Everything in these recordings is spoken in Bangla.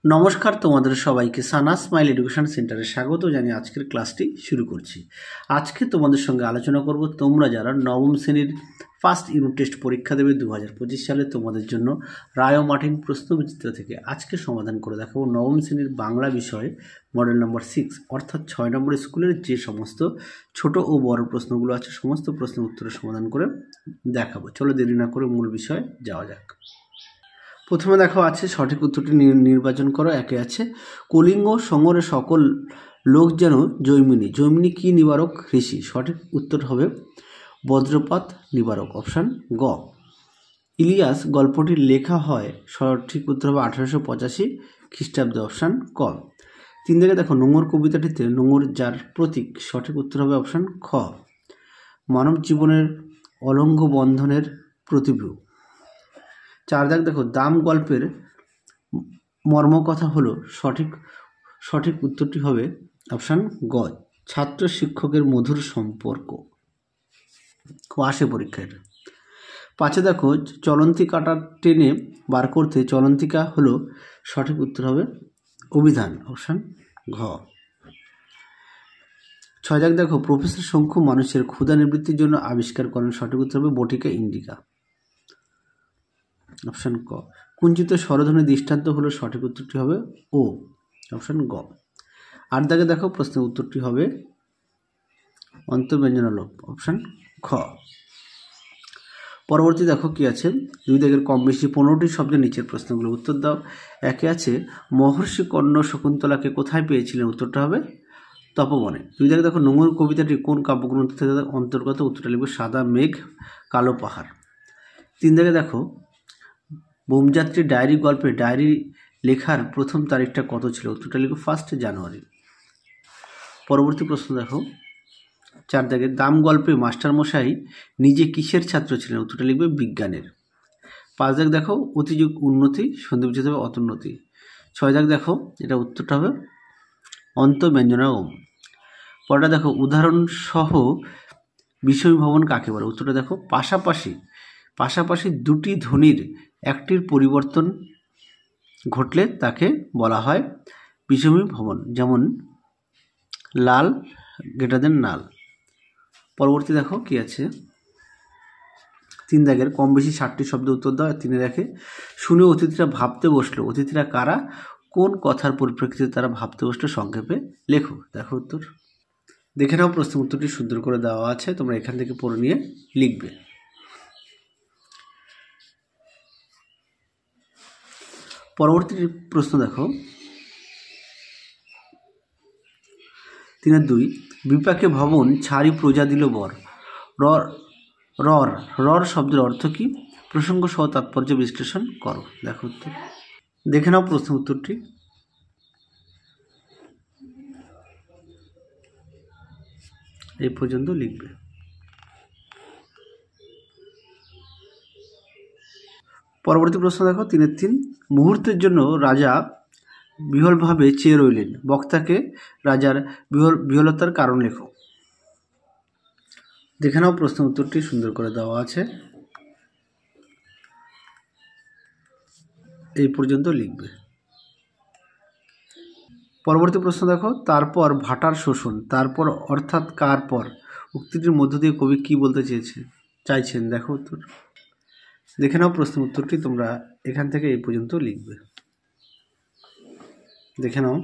নমস্কার, তোমাদের সবাইকে সানা স্মাইল এডুকেশন সেন্টারে স্বাগত জানিয়ে আজকের ক্লাসটি শুরু করছি। আজকে তোমাদের সঙ্গে আলোচনা করব তোমরা যারা নবম শ্রেণীর ফার্স্ট ইউনিট টেস্ট পরীক্ষা দেবে 2025 সালে তোমাদের জন্য রায় ও মার্টিন প্রশ্নবিচিত্র থেকে আজকে সমাধান করে দেখাবো নবম শ্রেণীর বাংলা বিষয়ে মডেল নম্বর 6 অর্থাৎ 6 নম্বর স্কুলের যে সমস্ত ছোট ও বড় প্রশ্নগুলো আছে সমস্ত প্রশ্নের উত্তরের সমাধান করে দেখাবো। চলো দেরি না করে মূল বিষয়ে যাওয়া যাক। প্রথমে দেখো আছে সঠিক উত্তরটি নির্বাচন করো। একে আছে কলিঙ্গ সমরে সকল লোক যেন জৈমিনী। জৈমিনী কি নিবারক ঋষি? সঠিক উত্তর হবে বজ্রপাত নিবারক, অপশান গ। ইলিয়াস গল্পটির লেখা হয়, সঠিক উত্তর হবে 1885 খ্রিস্টাব্দে, অপশান ক। 3 থেকে দেখো নোঙর কবিতাটিতে নোঙর যার প্রতীক? সঠিক উত্তর হবে অপশান খ। মানব জীবনের অলঙ্ঘ বন্ধনের প্রতিবিম্ব। 4 দাগ দেখো দাম গল্পের মর্মকথা হলো? সঠিক উত্তরটি হবে অপশান গ, ছাত্র শিক্ষকের মধুর সম্পর্ক। আসে পরীক্ষায়। 5 দেখো চলন্তি কাটা টেনে বার করতে চলন্তিকা হলো? সঠিক উত্তর হবে অভিধান, অপশান ঘ। 6 দাগ দেখো প্রফেসর শঙ্কু মানুষের ক্ষুধা নিবৃত্তির জন্য আবিষ্কার করেন? সঠিক উত্তর হবে বটিকা ইন্ডিকা, অপশান ক। কুঞ্চিত স্বরধ্বনি দৃষ্টান্ত হলো? সঠিক উত্তরটি হবে ও, অপশান গ। 8 দাগে দেখো প্রশ্নের উত্তরটি হবে অন্তর্ব্যঞ্জনালোপ, অপশান খ। পরবর্তী দেখো কি আছে, 2 দাগের কম বেশি 15টি শব্দের নিচের প্রশ্নগুলো উত্তর দাও। একে আছে মহর্ষি কর্ণ শকুন্তলাকে কোথায় পেয়েছিলেন? উত্তরটা হবে তপবনে। 2 দাগে দেখো নোঙর কবিতাটি কোন কাব্যগ্রন্থ থেকে অন্তর্গত? উত্তরটা লিখবে সাদা মেঘ কালো পাহাড়। 3 দাগে দেখো বোমযাত্রী ডায়েরি গল্পে ডায়েরি লেখার প্রথম তারিখটা কত ছিল? উত্তরটা লিখো 1 জানুয়ারি। পরবর্তী প্রশ্ন দেখো 4 দাগে দাম গল্পে মাস্টারমশাই নিজে কিসের ছাত্র ছিলেন? উত্তরটা লিখবে বিজ্ঞানের। 5 দাগ দেখো অতিযুগ উন্নতি সন্ধিবিচ্ছেদ হবে অতুন্নতি। 6 দাগ দেখো এটা উত্তরটা হবে অন্তঃব্যঞ্জনা ওম। পরটা দেখো উদাহরণ সহ বিষয় ভবন কাকে বলে? উত্তরটা দেখো পাশাপাশি দুটি ধ্বনির একটির পরিবর্তন ঘটলে তাকে বলা হয় বিষমী ভবন, যেমন লাল গ্রেটার নাল। পরবর্তী দেখো কি আছে, 3 দাগের কম বেশি 60টি শব্দ উত্তর দাও। 3 দেখে শুনে অতিথিরা ভাবতে বসলো। অতিথিরা কারা? কোন কথার পরিপ্রেক্ষিতে তারা ভাবতে বসলো? সংক্ষেপে লেখো। দেখো উত্তর। দেখে নাও প্রশ্ন উত্তরটি সুন্দর করে দেওয়া আছে, তোমরা এখান থেকে পড়ে নিয়ে লিখবে। পরবর্তী প্রশ্ন দেখো 3-2 বিপাকে ভবন ছাড়ি প্রজা দিল বর। রর শব্দের অর্থ কি? প্রসঙ্গ সহ তাৎপর্য বিশ্লেষণ করো। দেখো উত্তর। দেখে নাও প্রশ্ন উত্তরটি। এই পর্যন্ত লিখবে। পরবর্তী প্রশ্ন দেখো 3-3 মুহূর্তের জন্য রাজা বিহ্বলভাবে চেয়ে রইলেন। বক্তাকে রাজার বিহ্বলতার কারণ লেখো। দেখে নাও প্রশ্ন উত্তরটি সুন্দর করে দেওয়া আছে, এই পর্যন্ত লিখবে। পরবর্তী প্রশ্ন দেখো তারপর ভাটার শোষণ। তারপর অর্থাৎ কার পর? উক্তিটির মধ্য দিয়ে কবি কি বলতে চাইছেন? দেখো উত্তর। দেখে নাও প্রশ্ন উত্তরটি, তোমরা এখান থেকে এই পর্যন্ত লিখবে। দেখে নাও।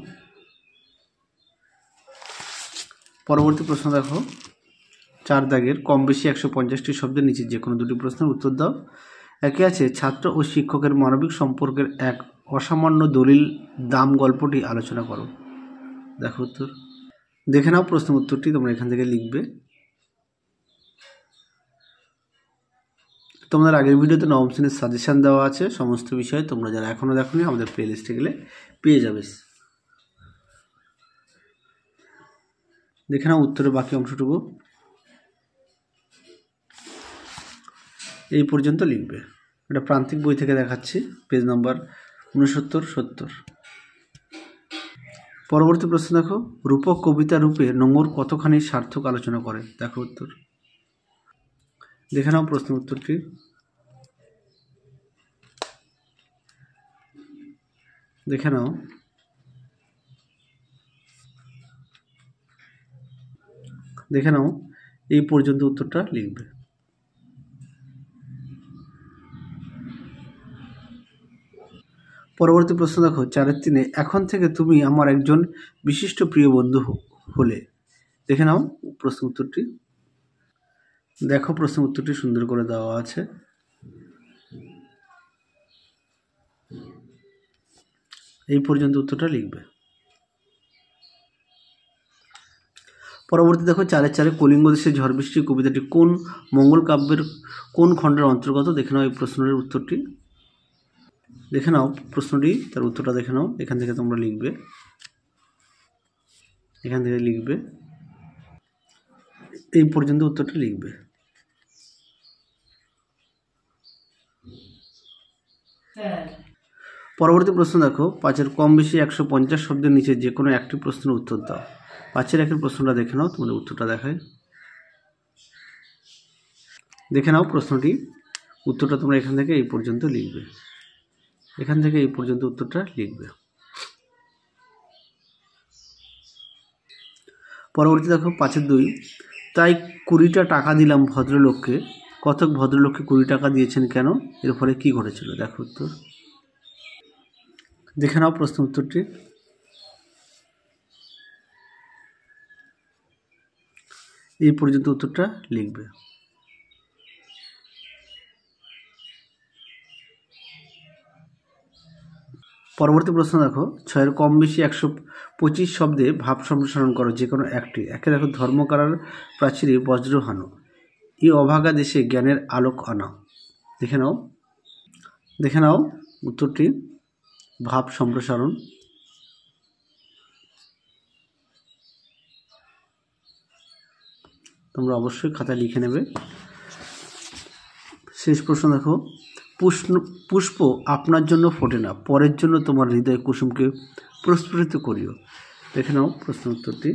পরবর্তী প্রশ্ন দেখো 4 দাগের কম বেশি 150টি শব্দের নিচে যে কোনো দুটি প্রশ্নের উত্তর দাও। একে আছে ছাত্র ও শিক্ষকের মানবিক সম্পর্কের এক অসামান্য দলিল দাম গল্পটি আলোচনা করো। দেখো উত্তর। দেখে নাও প্রশ্ন উত্তরটি, তোমরা এখান থেকে লিখবে। তোমাদের আগের ভিডিওতে নবম শ্রেণীর সাজেশান দেওয়া আছে সমস্ত বিষয়ে, তোমরা যারা এখনও দেখোনি আমাদের প্লে লিস্টে গেলে পেয়ে যাবে। দেখে নাও উত্তরের বাকি অংশটুকু, এই পর্যন্ত লিখবে। এটা প্রান্তিক বই থেকে দেখাচ্ছি, পেজ নাম্বার 69-70। পরবর্তী প্রশ্ন দেখো রূপক কবিতা রূপে নোঙর কতখানি সার্থক আলোচনা করে? দেখো উত্তর। দেখে নাও প্রশ্ন উত্তরটি। দেখে নাও। দেখে নাও, এই পর্যন্ত উত্তরটা লিখবে। পরবর্তী প্রশ্ন দেখো 4-3, এখন থেকে তুমি আমার একজন বিশিষ্ট প্রিয় বন্ধু হলে। দেখে নাও প্রশ্ন উত্তরটি। দেখো প্রশ্ন উত্তরটি সুন্দর করে দেওয়া আছে। এই পর্যন্ত উত্তরটা লিখবে। পরবর্তী দেখো 4-4, কলিঙ্গ দেশে ঝড় বৃষ্টি কবিতাটি কোন মঙ্গল কাব্যের কোন খণ্ডের অন্তর্গত? দেখে নাও এই প্রশ্নের উত্তরটি। দেখে নাও প্রশ্নটি, তার উত্তরটা দেখে নাও। এখান থেকে তোমরা লিখবে, এখান থেকে লিখবে, এই পর্যন্ত উত্তরটা লিখবে। পরবর্তী প্রশ্ন দেখো 5-এর কম বেশি 150 শব্দের নিচে যে কোনো একটি প্রশ্নের উত্তর দাও। 5-এর প্রশ্নটা দেখে নাও, তোমাদের উত্তরটা দেখায়। দেখে নাও প্রশ্নটি, উত্তরটা তোমরা এখান থেকে এই পর্যন্ত লিখবে, এখান থেকে এই পর্যন্ত উত্তরটা লিখবে। পরবর্তী দেখো 5-2, তাই 20টা টাকা দিলাম ভদ্রলোককে। কতক ভদ্রলোককে 20 টাকা দিয়েছেন কেন? এর ফলে কি ঘটেছিল? দেখো উত্তর। দেখে নাও প্রশ্ন উত্তরটি। এই পর্যন্ত উত্তরটা লিখবে। পরবর্তী প্রশ্ন দেখো 6-এর কম বেশি 125 শব্দে ভাব সম্প্রসারণ করো যে কোনো একটি। একে দেখো, ধর্মকারার প্রাচীরে বজ্র হানো, এই অভাগা দেশে জ্ঞানের আলোক আনা। দেখে নাও, দেখে নাও উত্তরটি, ভাব সম্প্রসারণ। তোমরা অবশ্যই খাতায় লিখে নেবে। শেষ প্রশ্ন দেখো, পুষ্প আপনার জন্য ফোটে না, পরের জন্য তোমার হৃদয় কুসুমকে প্রস্ফুটিত করিও। দেখে নাও প্রশ্ন উত্তরটি।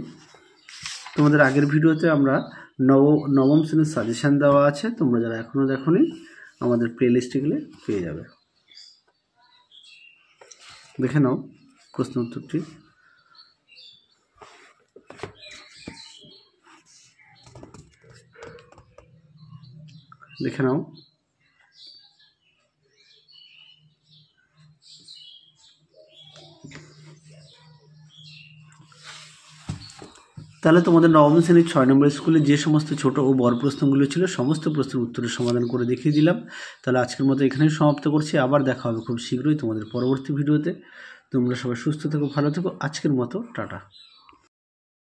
তোমাদের আগের ভিডিওতে আমরা নবম শ্রেণীর সাজেশান দেওয়া আছে, তোমরা যারা এখনও দেখোনি আমাদের প্লে লিস্টে গেলে পেয়ে যাবে। দেখে নাও প্রশ্ন উত্তরটি। দেখে নাও। তাহলে তোমাদের নবম শ্রেণীর 6 নম্বর স্কুলে যে সমস্ত ছোট ও বড় প্রশ্নগুলো ছিল সমস্ত প্রশ্নের উত্তরের সমাধান করে দেখিয়ে দিলাম। তাহলে আজকের মতো এখানেই সমাপ্ত করছি। আবার দেখা হবে খুব শীঘ্রই তোমাদের পরবর্তী ভিডিওতে। তোমরা সবাই সুস্থ থেকো, ভালো থেকো। আজকের মতো টাটা।